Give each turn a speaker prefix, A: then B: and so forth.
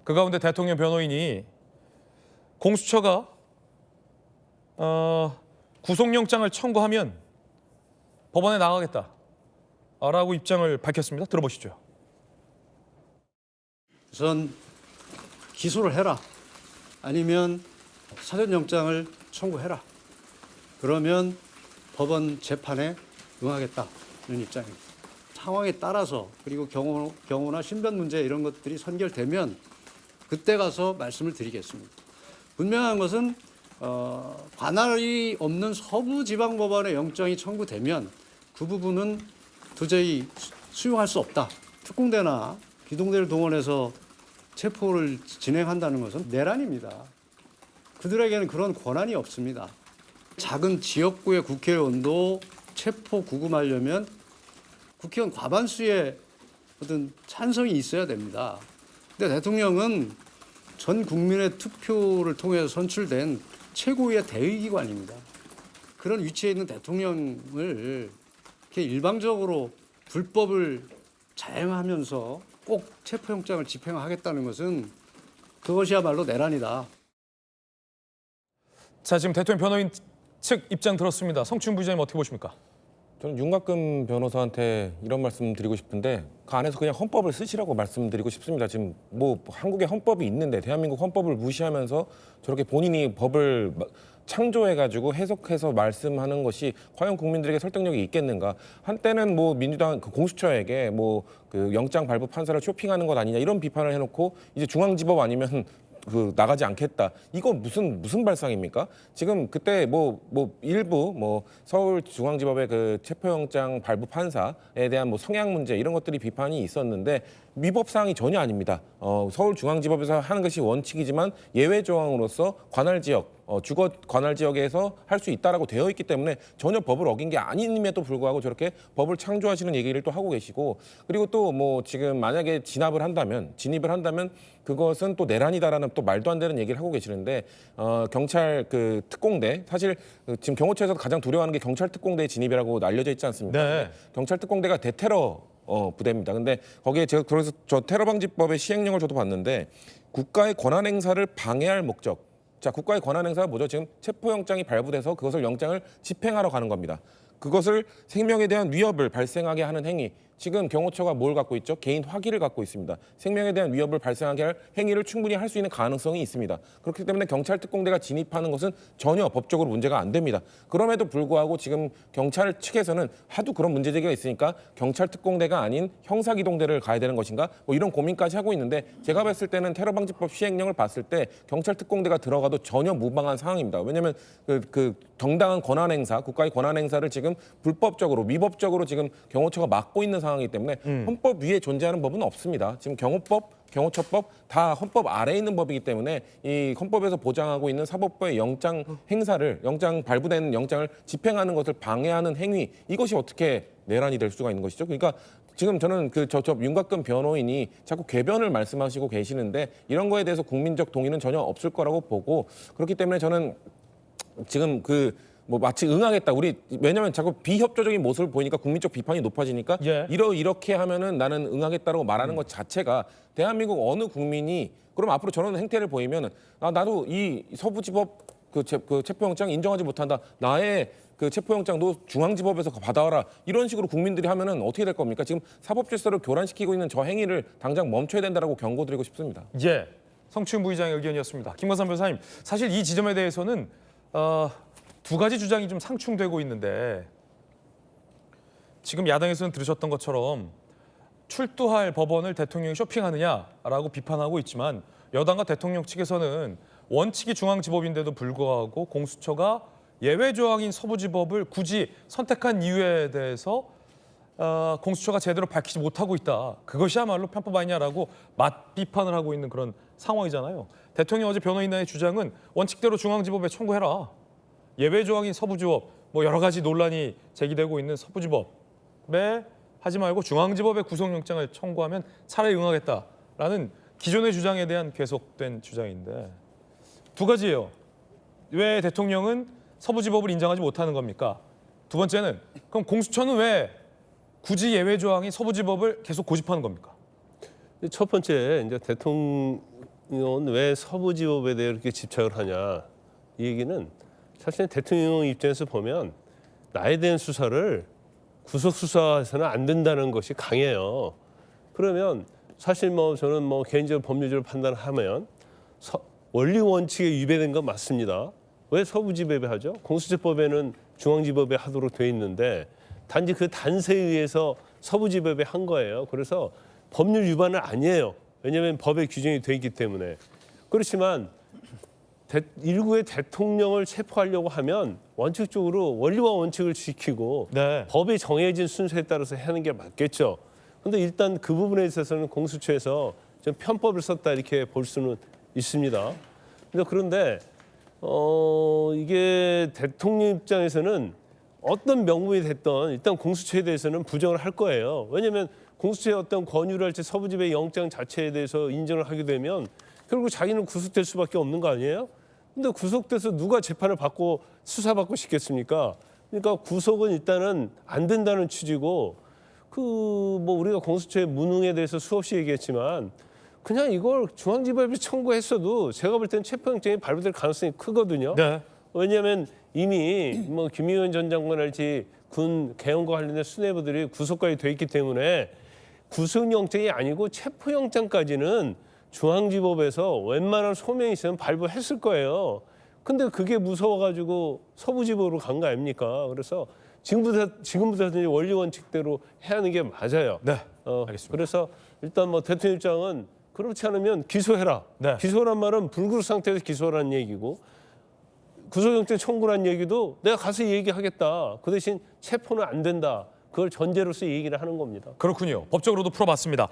A: 그 가운데 대통령 변호인이 공수처가 구속영장을 청구하면 법원에 나가겠다라고 입장을 밝혔습니다. 들어보시죠.
B: 우선 기소를 해라. 아니면 사전영장을 청구해라. 그러면 법원 재판에 응하겠다는 입장입니다. 상황에 따라서 그리고 경호나 신변 문제 이런 것들이 선결되면 그때 가서 말씀을 드리겠습니다. 분명한 것은 관할이 없는 서부지방법원의 영장이 청구되면 그 부분은 도저히 수용할 수 없다. 특공대나 기동대를 동원해서 체포를 진행한다는 것은 내란입니다. 그들에게는 그런 권한이 없습니다. 작은 지역구의 국회의원도 체포 구금하려면 국회의원 과반수의 어떤 찬성이 있어야 됩니다. 근데 대통령은 전 국민의 투표를 통해서 선출된 최고의 대의기관입니다. 그런 위치에 있는 대통령을 이렇게 일방적으로 불법을 자행하면서 꼭 체포영장을 집행하겠다는 것은 그것이야말로 내란이다.
A: 자, 지금 대통령 변호인 측 입장 들었습니다. 성춘 부의장님 어떻게 보십니까?
C: 저는 윤곽근 변호사한테 이런 말씀 드리고 싶은데 그 안에서 그냥 헌법을 쓰시라고 말씀드리고 싶습니다. 지금 뭐 한국에 헌법이 있는데 대한민국 헌법을 무시하면서 저렇게 본인이 법을 창조해가지고 해석해서 말씀하는 것이 과연 국민들에게 설득력이 있겠는가? 한때는 뭐 민주당 그 공수처에게 뭐 그 영장 발부 판사를 쇼핑하는 것 아니냐 이런 비판을 해놓고 이제 중앙지법 아니면 그 나가지 않겠다. 이거 무슨 발상입니까? 지금 그때 뭐 일부 뭐 서울중앙지법의 그 체포영장 발부 판사에 대한 뭐 성향 문제 이런 것들이 비판이 있었는데 위법 사항이 전혀 아닙니다. 서울중앙지법에서 하는 것이 원칙이지만 예외 조항으로서 관할 지역 주거 관할 지역에서 할 수 있다라고 되어 있기 때문에 전혀 법을 어긴 게 아님에도 불구하고 저렇게 법을 창조하시는 얘기를 또 하고 계시고 그리고 또 뭐 지금 만약에 진입을 한다면 그것은 또 내란이다라는 또 말도 안 되는 얘기를 하고 계시는데 경찰 그 특공대 사실 지금 경호처에서 가장 두려워하는 게 경찰 특공대의 진입이라고 알려져 있지 않습니까?
A: 네.
C: 경찰 특공대가 대테러 부대입니다. 근데 거기에 제가 그래서 저 테러방지법의 시행령을 저도 봤는데 국가의 권한 행사를 방해할 목적. 자, 국가의 권한 행사가 뭐죠? 지금 체포영장이 발부돼서 그것을 영장을 집행하러 가는 겁니다. 그것을 생명에 대한 위협을 발생하게 하는 행위. 지금 경호처가 뭘 갖고 있죠? 개인 화기를 갖고 있습니다. 생명에 대한 위협을 발생하게 할 행위를 충분히 할 수 있는 가능성이 있습니다. 그렇기 때문에 경찰 특공대가 진입하는 것은 전혀 법적으로 문제가 안 됩니다. 그럼에도 불구하고 지금 경찰 측에서는 하도 그런 문제 제기가 있으니까 경찰 특공대가 아닌 형사기동대를 가야 되는 것인가? 뭐 이런 고민까지 하고 있는데 제가 봤을 때는 테러방지법 시행령을 봤을 때 경찰 특공대가 들어가도 전혀 무방한 상황입니다. 왜냐하면 그 정당한 권한 행사, 국가의 권한 행사를 지금 불법적으로 위법적으로 지금 경호처가 막고 있는 상황이기 때문에 헌법 위에 존재하는 법은 없습니다. 지금 경호법, 경호처법 다 헌법 아래에 있는 법이기 때문에 이 헌법에서 보장하고 있는 사법부의 영장 행사를 영장 발부된 영장을 집행하는 것을 방해하는 행위 이것이 어떻게 내란이 될 수가 있는 것이죠. 그러니까 지금 저는 저 윤곽근 변호인이 자꾸 궤변을 말씀하시고 계시는데 이런 거에 대해서 국민적 동의는 전혀 없을 거라고 보고 그렇기 때문에 저는 지금 뭐 마치 응하겠다. 왜냐면 자꾸 비협조적인 모습을 보이니까 국민적 비판이 높아지니까
A: 예.
C: 이렇게 하면은 나는 응하겠다라고 말하는 것 자체가 대한민국 어느 국민이 그럼 앞으로 저런 행태를 보이면 나도 이 서부지법 그 체포영장 인정하지 못한다. 나의 그 체포영장도 중앙지법에서 받아와라. 이런 식으로 국민들이 하면은 어떻게 될 겁니까? 지금 사법질서를 교란시키고 있는 저 행위를 당장 멈춰야 된다라고 경고드리고 싶습니다.
A: 예, 성춘 부의장의 의견이었습니다. 김관삼 변호사님, 사실 이 지점에 대해서는 두 가지 주장이 좀 상충되고 있는데 지금 야당에서는 들으셨던 것처럼 출두할 법원을 대통령이 쇼핑하느냐라고 비판하고 있지만 여당과 대통령 측에서는 원칙이 중앙지법인데도 불구하고 공수처가 예외 조항인 서부지법을 굳이 선택한 이유에 대해서 공수처가 제대로 밝히지 못하고 있다. 그것이야말로 편법 아니냐라고 맞비판을 하고 있는 그런 상황이잖아요. 대통령 어제 변호인단의 주장은 원칙대로 중앙지법에 청구해라. 예외 조항인 서부지법, 뭐 여러 가지 논란이 제기되고 있는 서부지법에 하지 말고 중앙지법에 구속영장을 청구하면 차라리 응하겠다라는 기존의 주장에 대한 계속된 주장인데 두 가지예요. 왜 대통령은 서부지법을 인정하지 못하는 겁니까? 두 번째는 그럼 공수처는 왜 굳이 예외 조항인 서부지법을 계속 고집하는 겁니까?
D: 첫 번째 이제 대통령은 왜 서부지법에 대해 이렇게 집착을 하냐 이 얘기는 사실 대통령 입장에서 보면 나에 대한 수사를 구속 수사해서는 안 된다는 것이 강해요. 그러면 사실 뭐 저는 뭐 개인적으로 법률적으로 판단하면 원리 원칙에 위배된 건 맞습니다. 왜 서부지법에 하죠? 공수처법에는 중앙지법에 하도록 돼 있는데 단지 그 단서에 의해서 서부지법에 한 거예요. 그래서 법률 위반은 아니에요. 왜냐하면 법에 규정이 돼 있기 때문에. 그렇지만 일구의 대통령을 체포하려고 하면 원칙적으로 원리와 원칙을 지키고
A: 네.
D: 법이 정해진 순서에 따라서 하는 게 맞겠죠. 그런데 일단 그 부분에 있어서는 공수처에서 좀 편법을 썼다 이렇게 볼 수는 있습니다. 그런데 이게 대통령 입장에서는 어떤 명분이 됐던 일단 공수처에 대해서는 부정을 할 거예요. 왜냐하면 공수처의 어떤 권유를 할지 서부지법의 영장 자체에 대해서 인정을 하게 되면 결국 자기는 구속될 수밖에 없는 거 아니에요? 근데 구속돼서 누가 재판을 받고 수사받고 싶겠습니까? 그러니까 구속은 일단은 안 된다는 취지고 뭐 우리가 공수처의 무능에 대해서 수없이 얘기했지만 그냥 이걸 중앙지법에 청구했어도 제가 볼 때는 체포영장이 발부될 가능성이 크거든요.
A: 네.
D: 왜냐하면 이미 뭐 김의원 전 장관할지 군 개헌과 관련된 수뇌부들이 구속까지 돼 있기 때문에 구속영장이 아니고 체포영장까지는 중앙지법에서 웬만한 소명이 있으면 발부했을 거예요. 근데 그게 무서워가지고 서부지법으로 간 거 아닙니까? 그래서 지금부터 원리 원칙대로 해야 하는 게 맞아요.
A: 네. 알겠습니다.
D: 그래서 일단 뭐 대통령 입장은 그렇지 않으면 기소해라.
A: 네.
D: 기소란 말은 불구속 상태에서 기소라는 얘기고 구속영장 청구란 얘기도 내가 가서 얘기하겠다. 그 대신 체포는 안 된다. 그걸 전제로서 얘기를 하는 겁니다.
A: 그렇군요. 법적으로도 풀어봤습니다.